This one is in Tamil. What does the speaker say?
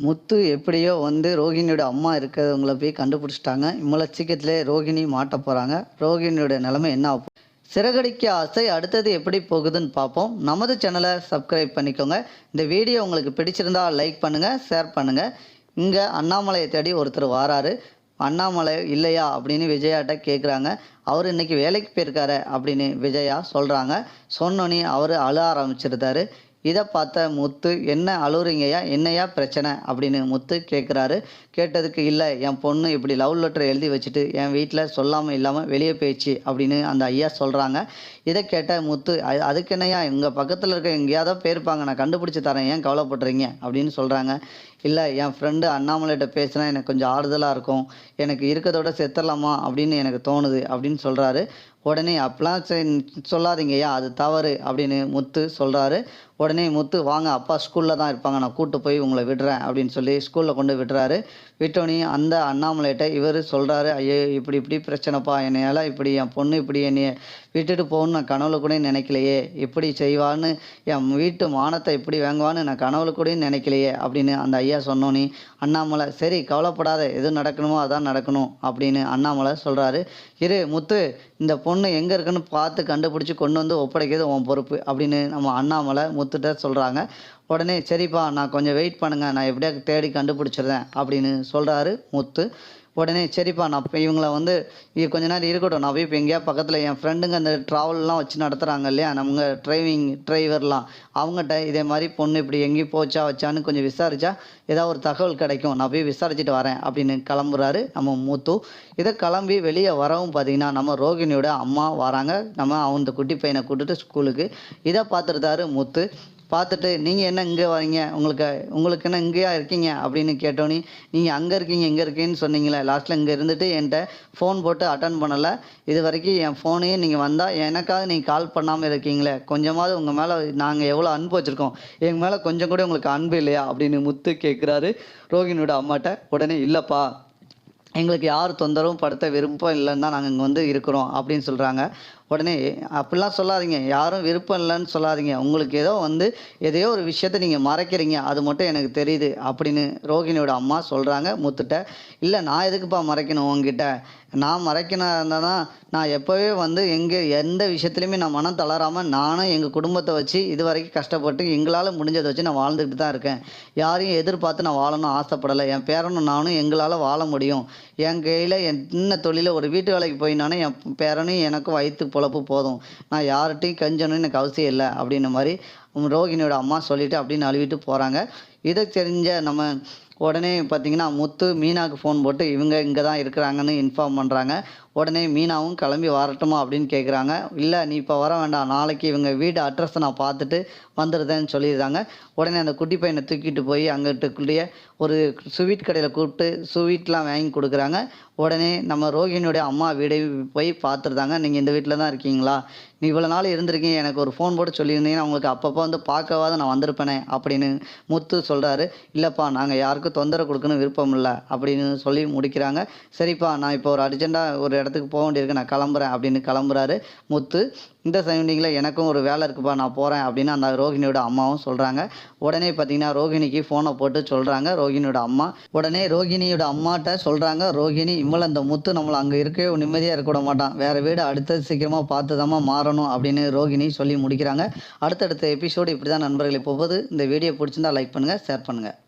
முத்து எப்படியோ வந்து ரோகிணியோட அம்மா இருக்கிறவங்கள போய் கண்டுபிடிச்சிட்டாங்க. இவ்வளோ சீக்கிரத்திலே ரோகிணி மாட்ட போகிறாங்க. ரோகிணியோட நிலைமை என்ன ஆகும்? சிறகடிக்க ஆசை அடுத்தது எப்படி போகுதுன்னு பார்ப்போம். நமது சேனலை சப்ஸ்கிரைப் பண்ணிக்கோங்க. இந்த வீடியோ உங்களுக்கு பிடிச்சிருந்தா லைக் பண்ணுங்கள், ஷேர் பண்ணுங்கள். இங்கே அண்ணாமலையை தேடி ஒருத்தர் வாராரு. அண்ணாமலை இல்லையா அப்படின்னு விஜயாட்ட கேட்குறாங்க. அவர் இன்றைக்கி வேலைக்கு போயிருக்காரு அப்படின்னு விஜயா சொல்கிறாங்க. சொன்னோன்னே அவர் அழ ஆரம்பிச்சிருந்தாரு. இதை பார்த்த முத்து, என்ன அழுகுறீங்கய்யா, என்னையா பிரச்சனை அப்படின்னு முத்து கேட்குறாரு. கேட்டதுக்கு, இல்லை என் பொண்ணு இப்படி லவ் லெட்டர் எழுதி வச்சுட்டு என் வீட்டில் சொல்லாமல் இல்லாமல் வெளியே போயிடுச்சு அப்படின்னு அந்த ஐயா சொல்கிறாங்க. இதை கேட்ட முத்து, அதுக்கு என்னையா, எங்கள் பக்கத்தில் இருக்க எங்கேயாவது போயிருப்பாங்க, நான் கண்டுபிடிச்சி தரேன், ஏன் கவலைப்படுறீங்க அப்படின்னு சொல்கிறாங்க. இல்லை என் ஃப்ரெண்டு அண்ணாமலைகிட்ட பேசினா எனக்கு கொஞ்சம் ஆறுதலாக இருக்கும், எனக்கு இருக்கிறதோட செத்துடலாமா அப்படின்னு எனக்கு தோணுது அப்படின்னு சொல்கிறாரு. உடனே அப்பெல்லாம் சொல்லாதீங்கய்யா, அது தவறு அப்படின்னு முத்து சொல்கிறாரு. உடனே முத்து, வாங்க அப்பா ஸ்கூலில் தான் இருப்பாங்க, நான் கூப்பிட்டு போய் உங்களை விடுறேன் அப்படின்னு சொல்லி ஸ்கூலில் கொண்டு விடுறாரு. விட்டோன்னே அந்த அண்ணாமலைகிட்ட இவர் சொல்கிறாரு, ஐயோ இப்படி இப்படி பிரச்சனைப்பா, என்னையால் இப்படி என் பொண்ணு இப்படி என்னைய விட்டுட்டு போகணுன்னு நான் கனவுல கூட நினைக்கலையே, இப்படி செய்வான்னு, என் வீட்டு மானத்தை இப்படி வாங்குவான்னு நான் கனவுல கூட நினைக்கலையே அப்படின்னு அந்த ஐயா சொன்னோன்னே அண்ணாமலை, சரி கவலைப்படாத, எது நடக்கணுமோ அதான் நடக்கணும் அப்படின்னு அண்ணாமலை சொல்கிறாரு. இரு முத்து, இந்த பொண்ணு எங்கே இருக்குன்னு பார்த்து கண்டுபிடிச்சி கொண்டு வந்து ஒப்படைக்கிறது உன் பொறுப்பு அப்படின்னு நம்ம அண்ணாமலை முத்துட்ட சொல்கிறாங்க. உடனே சரிப்பா, நான் கொஞ்சம் வெயிட் பண்ணுங்கள், நான் எப்படியா தேடி கண்டுபிடிச்சிடுறேன் அப்படின்னு சொல்கிறாரு முத்து. உடனே சரிப்பா, நான் இப்போ இவங்களை வந்து கொஞ்ச நேரம் இருக்கட்டும், நான் போய் இப்போ எங்கேயா பக்கத்தில் என் ஃப்ரெண்டுங்க அந்த ட்ராவல்லாம் வச்சு நடத்துகிறாங்க இல்லையா, நம்ம டிரைவர்லாம், அவங்ககிட்ட இதே மாதிரி பொண்ணு இப்படி எங்கேயும் போச்சா வச்சான்னு கொஞ்சம் விசாரித்தா ஏதாவது ஒரு தகவல் கிடைக்கும், நான் போய் விசாரிச்சுட்டு வரேன் அப்படின்னு கிளம்புறாரு நம்ம முத்து. இதை கிளம்பி வெளியே வரவும் பார்த்திங்கன்னா நம்ம ரோகிணியோட அம்மா வராங்க. நம்ம அந்த குட்டி பையனை கூட்டுட்டு ஸ்கூலுக்கு. இதை பார்த்துருந்தாரு முத்து. பார்த்துட்டு, நீங்கள் என்ன இங்கே வரீங்க, உங்களுக்கு என்ன இங்கேயா இருக்கீங்க அப்படின்னு கேட்டோன்னே, நீங்கள் அங்கே இருக்கீங்க இங்கே இருக்கீங்கன்னு சொன்னீங்களே, லாஸ்ட்டில் இங்கே இருந்துட்டு என்கிட்ட ஃபோன் போட்டு அட்டன் பண்ணலை, இது வரைக்கும் என் ஃபோனையே நீங்கள் வந்தால் எனக்காக நீங்கள் கால் பண்ணாமல் இருக்கீங்களே, கொஞ்சமாவது உங்கள் மேலே நாங்கள் எவ்வளோ அன்பு வச்சுருக்கோம், எங்கள் மேலே கொஞ்சம் கூட உங்களுக்கு அன்பு இல்லையா அப்படின்னு முத்து கேட்குறாரு ரோகிணியோட அம்மாட்ட. உடனே, இல்லைப்பா, எங்களுக்கு யார் தொந்தரவும் படுத்த விருப்பம் இல்லைன்னு தான் நாங்கள் இங்கே வந்து இருக்கிறோம் அப்படின்னு சொல்கிறாங்க. உடனே, அப்படிலாம் சொல்லாதீங்க, யாரும் விருப்பம் இல்லைன்னு சொல்லாதீங்க, உங்களுக்கு ஏதோ வந்து எதையோ ஒரு விஷயத்த நீங்கள் மறைக்கிறீங்க, அது மட்டும் எனக்கு தெரியுது அப்படின்னு ரோகிணியோட அம்மா சொல்கிறாங்க முத்துட்ட. இல்லை நான் எதுக்குப்பா மறைக்கணும் உங்ககிட்ட, நான் மறைக்கணும் இருந்தால் தான் நான் எப்போவே வந்து எந்த விஷயத்துலையுமே நான் மனம் தளராமல் நானும் எங்கள் குடும்பத்தை வச்சு இது வரைக்கும் கஷ்டப்பட்டு எங்களால் முடிஞ்சதை வச்சு நான் வாழ்ந்துக்கிட்டு தான் இருக்கேன். யாரையும் எதிர்பார்த்து நான் வாழணும் ஆசைப்படலை. என் பேரனும் நானும் எங்களால் வாழ முடியும். என் கையில் என்ன தொழில ஒரு வீட்டு வேலைக்கு போயினானே என் பேரனும் எனக்கும் வயிற்று பொழப்பு போதும், நான் யார்கிட்டையும் கெஞ்சணும்னு எனக்கு அவசியம் இல்லை அப்படின்ன மாதிரி ரோகிணியோட அம்மா சொல்லிவிட்டு அப்படின்னு அழுவிட்டு போகிறாங்க. இதை தெரிஞ்ச நம்ம உடனே பார்த்திங்கன்னா முத்து மீனாவுக்கு ஃபோன் போட்டு இவங்க இங்கே தான் இருக்கிறாங்கன்னு இன்ஃபார்ம் பண்ணுறாங்க. உடனே மீனாவும் கிளம்பி வரட்டுமா அப்படின்னு கேட்குறாங்க. இல்லை நீ இப்போ வர வேண்டாம், நாளைக்கு இவங்க வீடு அட்ரஸை நான் பார்த்துட்டு வந்துடுதேன்னு சொல்லிடுறாங்க. உடனே அந்த குட்டி பையனை தூக்கிட்டு போய் அங்கிட்டுக்குள்ளேயே ஒரு ஸ்வீட் கடையில் கூப்பிட்டு ஸ்வீட்லாம் வாங்கி கொடுக்குறாங்க. உடனே நம்ம ரோகிணியோடைய அம்மா வீடை போய் பார்த்துருந்தாங்க. நீங்கள் இந்த வீட்டில் தான் இருக்கீங்களா, நீ இவ்வளோ நாள் இருந்திருக்கீங்க, எனக்கு ஒரு ஃபோன் போட்டு சொல்லியிருந்தீங்கன்னா உங்களுக்கு அப்பப்போ வந்து பார்க்கவாத நான் வந்திருப்பேனே அப்படின்னு முத்து சொல்கிறாரு. இல்லைப்பா, நாங்கள் யாருக்கும் தொந்தரவு கொடுக்கணும் விருப்பம் இல்லை அப்படின்னு சொல்லி முடிக்கிறாங்க. சரிப்பா, நான் இப்போ ஒரு அர்ஜெண்ட்டாக ஒரு இடத்துக்கு போக வேண்டியிருக்கு, நான் கிளம்புறேன் அப்படின்னு கிளம்புறாரு முத்து. இந்த சரௌண்டிங்கில் எனக்கும் ஒரு வேலை இருக்குப்பா, நான் போகிறேன் அப்படின்னு அந்த ரோகிணியோட அம்மாவும் சொல்கிறாங்க. உடனே பார்த்திங்கன்னா ரோகிணிக்கு ஃபோனை போட்டு சொல்கிறாங்க ரோகிணியோட அம்மா. உடனே ரோகிணியோட அம்மாட்ட சொல்கிறாங்க, ரோகிணி இவ்வளோ இந்த முத்து நம்மளை அங்கே இருக்கவே நிம்மதியாக இருக்க விட மாட்டான், வேறு வீடு அடுத்தது சீக்கிரமாக பார்த்து தாம்மா மாறணும் அப்படின்னு ரோகிணி சொல்லி முடிக்கிறாங்க. அடுத்தடுத்த எபிசோடு இப்படி தான் நண்பர்களை போகுது. இந்த வீடியோ பிடிச்சிருந்தா லைக் பண்ணுங்கள், ஷேர் பண்ணுங்கள்.